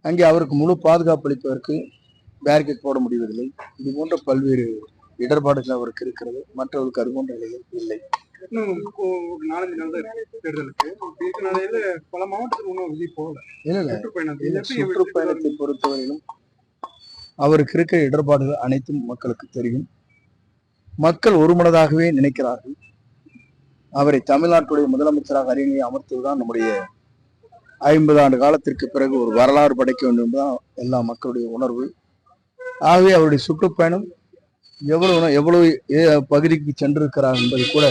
அங்கே அவருக்கு முழு பாதுகாப்பு அளிப்பதற்கு பேரிகேட் போட முடிவதில்லை. இது போன்ற பல்வேறு இடர்பாடுகள் அவருக்கு இருக்கிறது. மற்றவர்களுக்கு அது போன்ற நிலைகள் இல்லை. சுற்றுப்பயணத்தை பொறுத்தவரையிலும் அவருக்கு இருக்கிற இடர்பாடுகள் அனைத்தும் மக்களுக்கு தெரியும். மக்கள் ஒருமனதாகவே நினைக்கிறார்கள். அவரை தமிழ்நாட்டுடைய முதலமைச்சராக அரியணையை அமர்த்துவதுதான் நம்முடைய 50 ஆண்டு காலத்திற்கு பிறகு ஒரு வரலாறு படைக்க வேண்டும் என்பதுதான் எல்லா மக்களுடைய உணர்வு. ஆகவே அவருடைய சுற்றுப்பயணம் எவ்வளவு பகுதிக்கு சென்றிருக்கிறார் என்பது கூட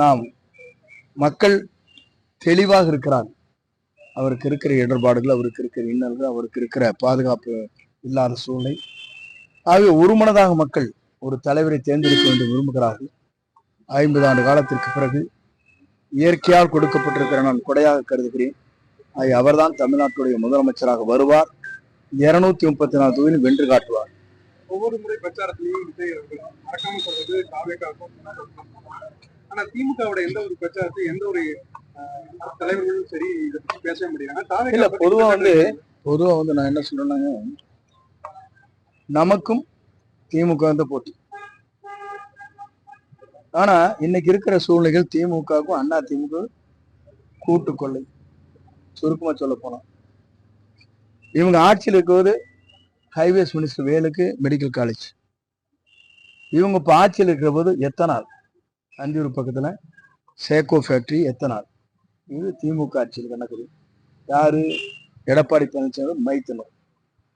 நாம் மக்கள் தெளிவாக இருக்கிறார். அவருக்கு இருக்கிற இடர்பாடுகள், அவருக்கு இருக்கிற இன்னல்கள், அவருக்கு இருக்கிற பாதுகாப்பு இல்லாத சூழ்நிலை. ஆகவே ஒருமனதாக மக்கள் ஒரு தலைவரை தேர்ந்தெடுக்க வேண்டும் விரும்புகிறார்கள். 50 ஆண்டு காலத்திற்கு பிறகு இயற்கையால் கொடுக்கப்பட்டிருக்கிற நான் கொடையாக கருதுகிறேன். அவர்தான் தமிழ்நாட்டுடைய முதலமைச்சராக வருவார். 234 தொகுதியில் வென்று காட்டுவார். ஒவ்வொரு முறை பிரச்சாரத்திலையும் மறக்காம சொல்றது ஆனா திமுகவோட எந்த ஒரு பிரச்சாரத்தை எந்த ஒரு தலைவர்களும் சரி இதை பத்தி பேச முடியாது. இல்ல பொதுவா வந்து நான் என்ன சொல்றேன்னாங்க, நமக்கும் திமுக வந்து போட்டி. ஆனா இன்னைக்கு இருக்கிற சூழ்நிலைகள் திமுகவுக்கும் அண்ணா திமுக கூட்டு கொள்ளை. சுருக்கமா சொல்ல போனா இவங்க ஆட்சியில் இருக்கும்போது ஹைவேஸ் மினிஸ்டர் வேலுக்கு மெடிக்கல் காலேஜ். இவங்க இப்ப ஆட்சியில் இருக்கிற போது எத்தனால் அந்தியூர் பக்கத்துல சேக்கோ ஃபேக்டரி எத்தனால். இது திமுக ஆட்சியில் கணக்குது. யாரு? எடப்பாடி பழனிசாமி மைத்தனர்.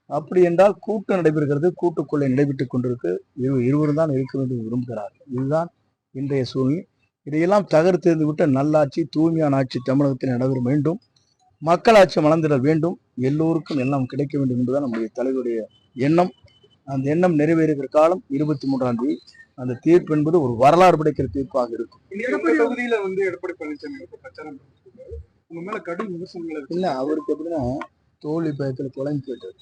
அப்படி என்றால் கூட்டம் நடைபெறுகிறது, கூட்டுக்கொள்ளை நடைபெற்றுக் கொண்டிருக்கு. இருவரும் தான் இருக்க வேண்டும் விரும்புகிறார்கள். இதுதான் இன்றைய சூழ்நிலை. இதையெல்லாம் தகர்த்தெறிந்து விட்ட நல்லாட்சி, தூய்மையான ஆட்சி தமிழகத்தில் நடைபெற வேண்டும். மக்களாட்சி மலர்ந்திட வேண்டும். எல்லோருக்கும் எல்லாம் கிடைக்க வேண்டும் என்பதுதான் நம்முடைய தலைவருடைய எண்ணம். அந்த எண்ணம் நிறைவேறுகிற காலம் 23ஆம் தேதி. அந்த தீர்ப்பு என்பது ஒரு வரலாறு படைக்கிற தீர்ப்பாக இருக்கும். தொகுதியில வந்து எடப்பாடி பழனிசாமி பிரச்சாரம் உங்க மேல கடும் விமர்சனங்கள் இல்ல, அவருக்கு எப்படின்னா தோல்வி பயத்துல குழம்பு போயிட்டாரு.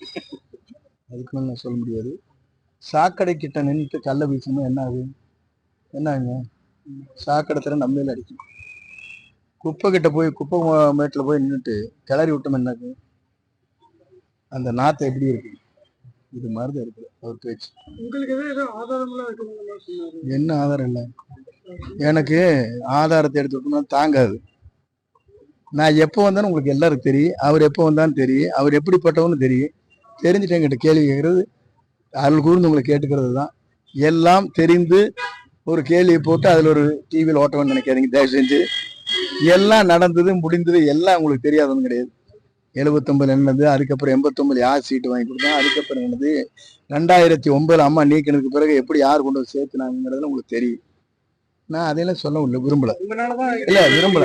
அதுக்கு மேல நான் சொல்ல முடியாது. சாக்கடை கிட்ட நின்றுட்டு கள்ள வீசணும் என்ன ஆகுது? என்னங்க சாக்கடை நம்மள அடிக்கும். குப்பை கிட்ட போய் குப்பை மேட்டில் போய் நின்றுட்டு கிளறி விட்டோம் என்னது? அந்த நாத்தை எப்படி இருக்கு? இது மாதிரிதான் இருக்கு அவர் பேச்சு. உங்களுக்கு என்ன ஆதாரம் இல்லை? எனக்கு ஆதாரத்தை எடுத்து விட்டோம்னா தாங்காது. நான் எப்போ வந்தாலும் உங்களுக்கு எல்லாருக்கும் தெரியும். அவர் எப்போ வந்தாலும் தெரியும். அவர் எப்படிப்பட்டவன்னு தெரியும். தெரிஞ்சுட்டு என்கிட்ட கேள்வி கேட்கறது, அருள் கூர்ந்து உங்களை கேட்டுக்கிறது தான். எல்லாம் தெரிந்து ஒரு கேள்வியை போட்டு அதில் ஒரு டிவியில் ஓட்டணும்னு நினைக்காதீங்க தயவு செஞ்சு. எல்லாம் நடந்தது முடிந்தது எல்லாம் உங்களுக்கு தெரியாதுன்னு கிடையாது. 79 என்னது, அதுக்கப்புறம் 89 யார் சீட்டு வாங்கி கொடுத்தா, அதுக்கப்புறம் என்னது 2009 அம்மா நீக்கினதுக்கு பிறகு எப்படி யார் கொண்டு வந்து சேர்த்துனாங்கிறதுல உங்களுக்கு தெரியும். நான் அதையெல்லாம் சொல்ல விரும்பல. இல்ல விரும்பல.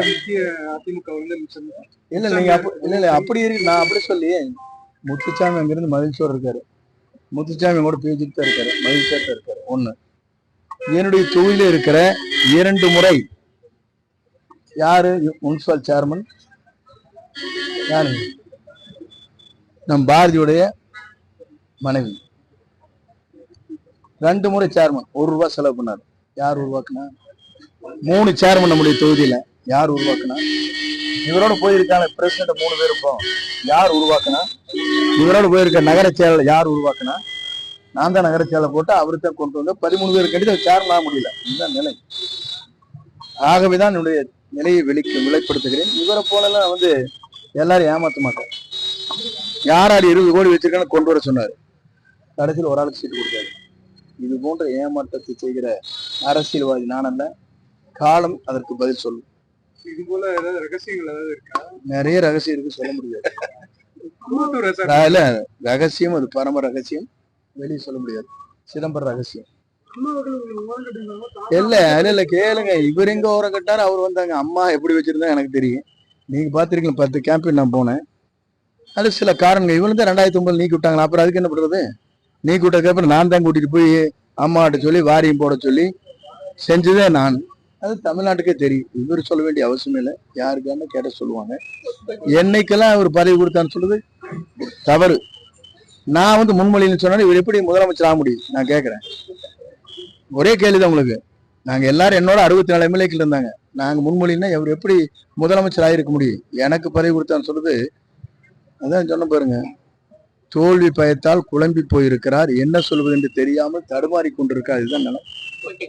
இல்ல நீங்க இல்ல அப்படி இருக்கு. நான் அப்படி சொல்லி முத்துச்சாமி அங்கிருந்து மகிழ்ச்சியோட இருக்காரு. முத்துச்சாமி கூட பேசிட்டு தான் இருக்காரு, மகிழ்ச்சியா இருக்காரு. ஒண்ணு, என்னுடைய தொகுதியில இருக்கிற 2 முறை யாரு முனிசிபல் சேர்மன் யாரு? நம் பாரதியுடைய மனைவி. 2 முறை சேர்மன். 1 ரூபாய் செலவு பண்ணாரு. யார் உருவாக்குனா? 3 சேர்மன் நம்முடைய தொகுதியில யார் உருவாக்குனா? இவரோட போயிருக்காங்க பிரசிடண்ட் 3 பேர் இருப்போம். யார் உருவாக்குனா? இவரோட போயிருக்க நகர செயலர் யார் உருவாக்குனா? நான் தான் நகர செயலர் போட்டு அவரு தான் கொண்டு வந்து 13 பேர் கண்டிப்பா சேர்மன் ஆக முடியல. இதுதான் நிலை. ஆகவேதான் என்னுடைய நிலையை வெளிப்படுத்துகிறேன். இவரை போலலாம் வந்து எல்லாரும் ஏமாத்த மாட்டார். யார் 20 கோடி வச்சிருக்கான்னு கொண்டு வர சொன்னாரு. கடைசியில் ஒரு ஆளுக்கு சீட்டு கொடுத்தாரு. இது போன்ற ஏமாற்றத்தை செய்கிற அரசியல்வாதி நான் அல்ல. காலம் அதற்கு பதில் சொல்லும். இது போல ஏதாவது ரகசியங்கள் ஏதாவது இருக்கா? நிறைய ரகசியம் இருக்கு, சொல்ல முடியாது. இல்ல ரகசியம், அது பரம ரகசியம், வெளியே சொல்ல முடியாது. சிதம்பரம் ரகசியம். இல்ல கேளுங்க. இவர் எங்க ஓரம் கட்டாரு, அவர் வந்தாங்க. அம்மா எப்படி வச்சிருந்தா எனக்கு தெரியும். நீங்க பாத்திருக்கீங்க. 10 கேம்பெயின் நான் போனேன். அது சில காரணங்கள். இவனு தான் 2009 நீக்கி விட்டாங்க. அப்புறம் அதுக்கு என்ன பண்றது? நீக்கி விட்டதுக்கு அப்புறம் நான் தான் கூட்டிட்டு போய் அம்மாட்ட சொல்லி வாரியம் போட சொல்லி செஞ்சதே நான். அது தமிழ்நாட்டுக்கே தெரியும். இவர் சொல்ல வேண்டிய அவசியம் இல்லை. யாருக்கான கேட்ட சொல்லுவாங்க. என்னைக்கெல்லாம் அவர் பதவி கொடுத்தான்னு சொல்றது தவறு. நான் வந்து முன்மொழின்னு சொன்னாலும் இவர் எப்படி முதலமைச்சர் ஆக முடியும்? நான் கேட்கிறேன். ஒரே கேள்விதான் உங்களுக்கு. நாங்க எல்லாரும் என்னோட 64 எம்எல்ஏக்கள் இருந்தாங்க. நாங்க முன்மொழின்னா இவர் எப்படி முதலமைச்சர் ஆகிருக்க முடியும்? எனக்கு பதவி கொடுத்தான்னு சொல்றது அதான் சொன்ன பாருங்க, தோல்வி பயத்தால் குழம்பி போயிருக்கிறார், என்ன சொல்வது என்று தெரியாமல் தடுமாறி கொண்டிருக்கார். இதுதான் நிலம்.